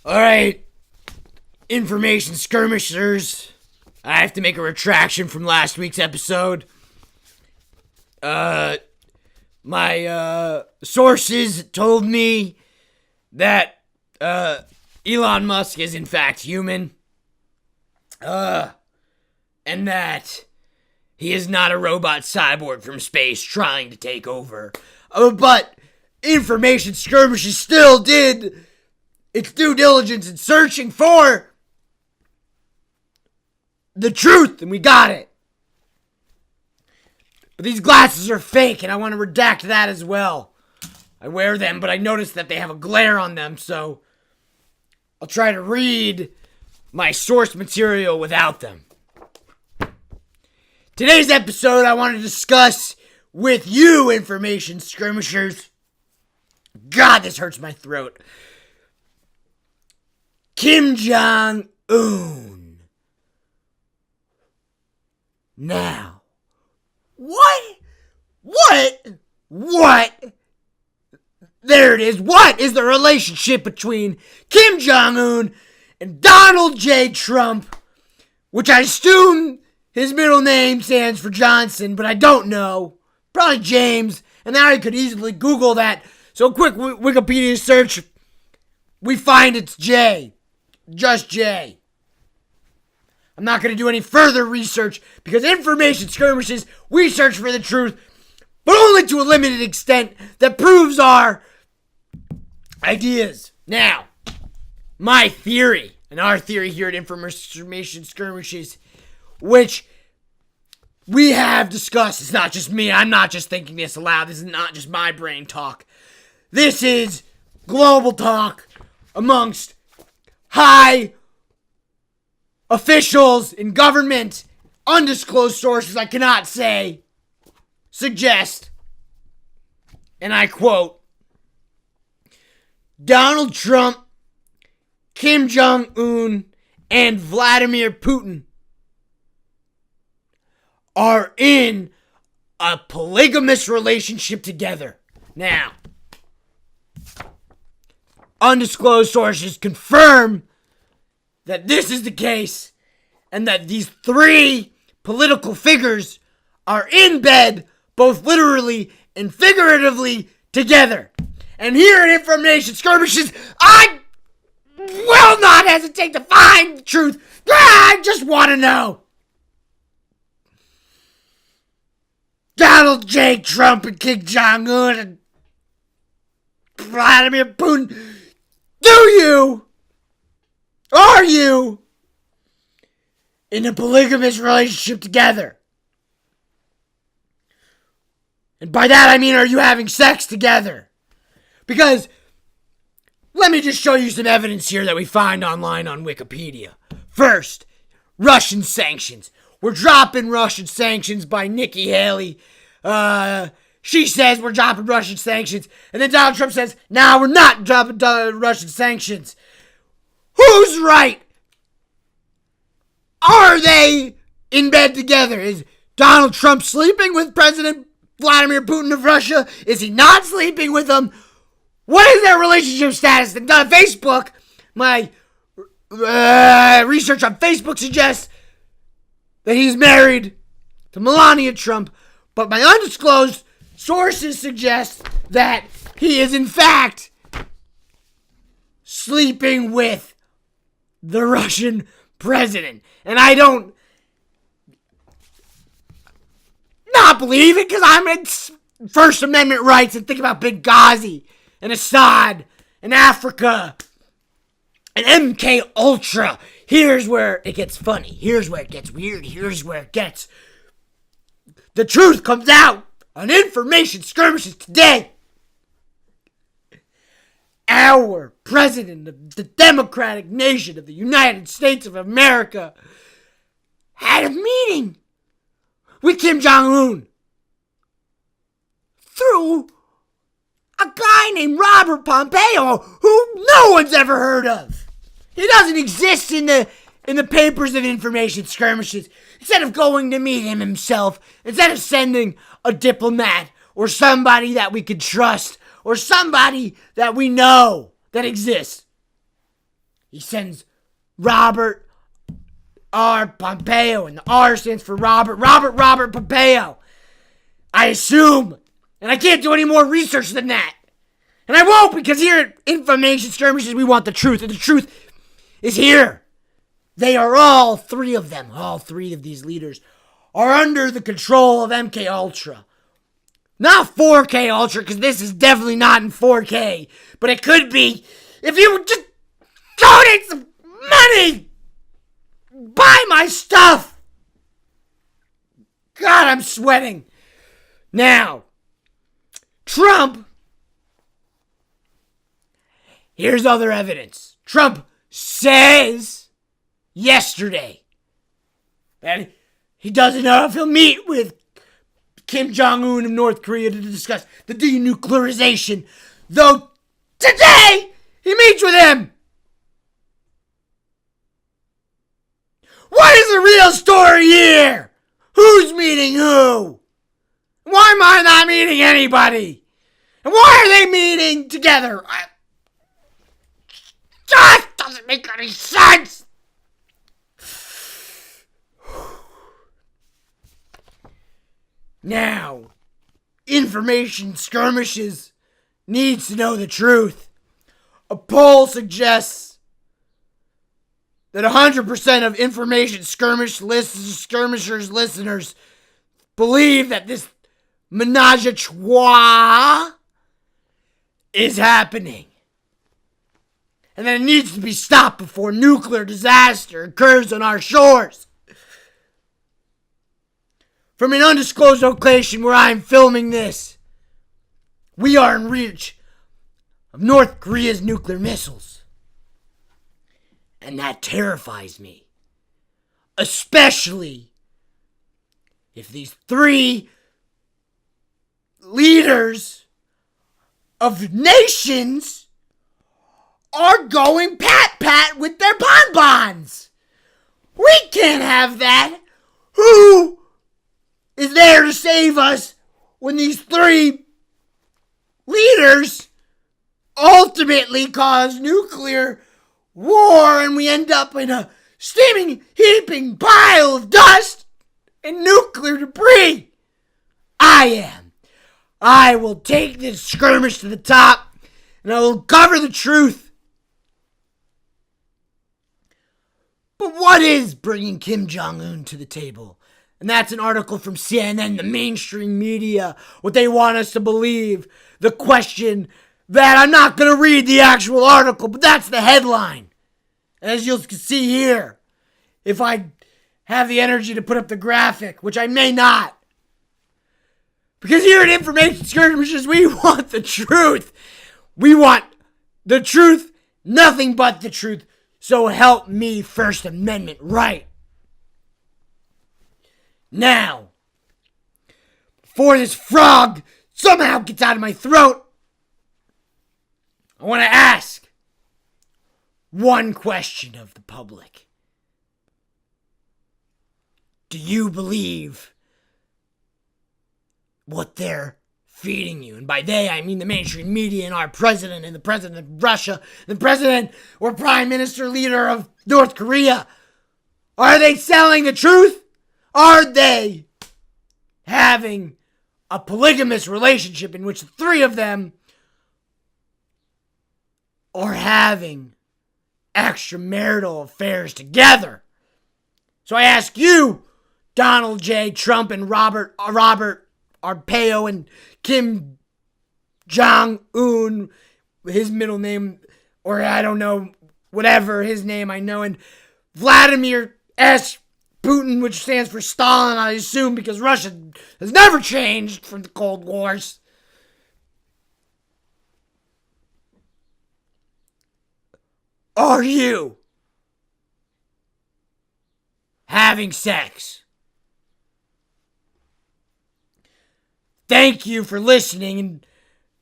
Alright, information skirmishers. I have to make a retraction from last week's episode. My sources told me that Elon Musk is in fact human. And that he is not a robot cyborg from space trying to take over. But information skirmishes still did its due diligence in searching for the truth, and we got it. But these glasses are fake, and I want to redact that as well. I wear them, but I noticed that they have a glare on them, so I'll try to read my source material without them. Today's episode, I want to discuss with you, information skirmishers. God, this hurts my throat. Kim Jong-un. Now, what? There it is. What is the relationship between Kim Jong-un and Donald J. Trump, which I assume his middle name stands for Johnson, but I don't know. Probably James, and now I could easily Google that. So quick Wikipedia search, we find it's J. Just J. I'm not going to do any further research because information skirmishes, we search for the truth, but only to a limited extent that proves our ideas. Now, my theory, and our theory here at Information Skirmishes, which we have discussed, it's not just me, I'm not just thinking this aloud, this is not just my brain talk. This is global talk amongst high officials in government, undisclosed sources I cannot say, suggest, and I quote, Donald Trump, Kim Jong-un, and Vladimir Putin are in a polygamous relationship together. Now, undisclosed sources confirm that this is the case and that these three political figures are in bed, both literally and figuratively, together. And here at Information Skirmishes, I will not hesitate to find the truth. I just want to know. Donald J. Trump and Kim Jong-un and Vladimir Putin, are you in a polygamous relationship together? And by that I mean, are you having sex together? Because, let me just show you some evidence here that we find online on Wikipedia. First, Russian sanctions. We're dropping Russian sanctions by Nikki Haley. She says we're dropping Russian sanctions. And then Donald Trump says, we're not dropping Russian sanctions. Who's right? Are they in bed together? Is Donald Trump sleeping with President Vladimir Putin of Russia? Is he not sleeping with him? What is their relationship status? And on Facebook, my research on Facebook suggests that he's married to Melania Trump, but my undisclosed sources suggest that he is in fact sleeping with the Russian president. And I don't not believe it because I'm in First Amendment rights and think about Benghazi and Assad and Africa and MK Ultra. Here's where it gets funny. Here's where it gets weird. Here's where it gets... The truth comes out on Information Skirmishes today. Our president of the Democratic nation of the United States of America had a meeting with Kim Jong-un through a guy named Robert Pompeo, who no one's ever heard of. He doesn't exist in the papers of Information Skirmishes. Instead of going to meet him himself, instead of sending a diplomat or somebody that we could trust or somebody that we know that exists, He sends Robert R. Pompeo, and the R stands for Robert Pompeo. I assume, and I can't do any more research than that. And I won't, because here at Information Skirmishes, we want the truth, and the truth is here. They are all three of these leaders are under the control of MK Ultra. Not 4K Ultra, because this is definitely not in 4K, but it could be if you would just donate some money. Buy my stuff. God, I'm sweating. Now, Trump. Here's other evidence. Trump says yesterday that he doesn't know if he'll meet with Kim Jong-un of North Korea to discuss the denuclearization, though today he meets with him. What is the real story here? Who's meeting who? Why am I not meeting anybody? And why are they meeting together? That doesn't make any sense. Now, Information Skirmishes needs to know the truth. A poll suggests that 100% of Information Skirmishers listeners believe that this menage a trois is happening. And that it needs to be stopped before nuclear disaster occurs on our shores. From an undisclosed location where I am filming this, we are in reach of North Korea's nuclear missiles. And that terrifies me. Especially if these three leaders of nations are going pat-pat with their bonbons. We can't have that. Who is there to save us when these three leaders ultimately cause nuclear war and we end up in a steaming, heaping pile of dust and nuclear debris? I am. I will take this skirmish to the top and I will cover the truth. But what is bringing Kim Jong-un to the table? And that's an article from CNN, the mainstream media, what they want us to believe. The question that I'm not going to read the actual article, but that's the headline. As you'll see here, if I have the energy to put up the graphic, which I may not. Because here at Information Skirmishes, we want the truth. We want the truth, nothing but the truth. So help me, First Amendment right. Now, before this frog somehow gets out of my throat, I want to ask one question of the public. Do you believe what they're feeding you? And by they, I mean the mainstream media and our president and the president of Russia, the president or prime minister leader of North Korea. Are they selling the truth? Are they having a polygamous relationship in which the three of them are having extramarital affairs together? So I ask you, Donald J. Trump and Robert Pompeo and Kim Jong-un, his middle name, or I don't know, whatever his name I know, and Vladimir S. Putin, which stands for Stalin, I assume, because Russia has never changed from the Cold Wars. Are you having sex? Thank you for listening. And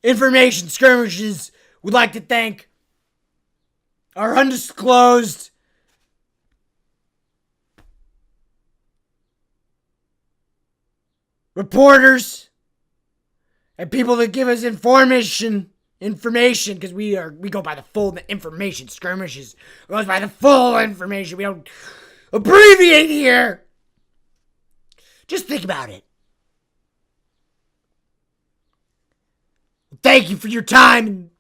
Information Skirmishes would like to thank our undisclosed reporters and people that give us information information, because we go by the full information. Skirmishes goes by the full information. We don't abbreviate here. Just think about it. Thank you for your time and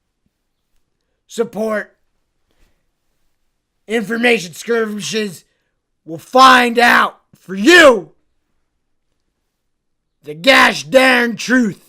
support. Information Skirmishes will find out for you the gosh darn truth.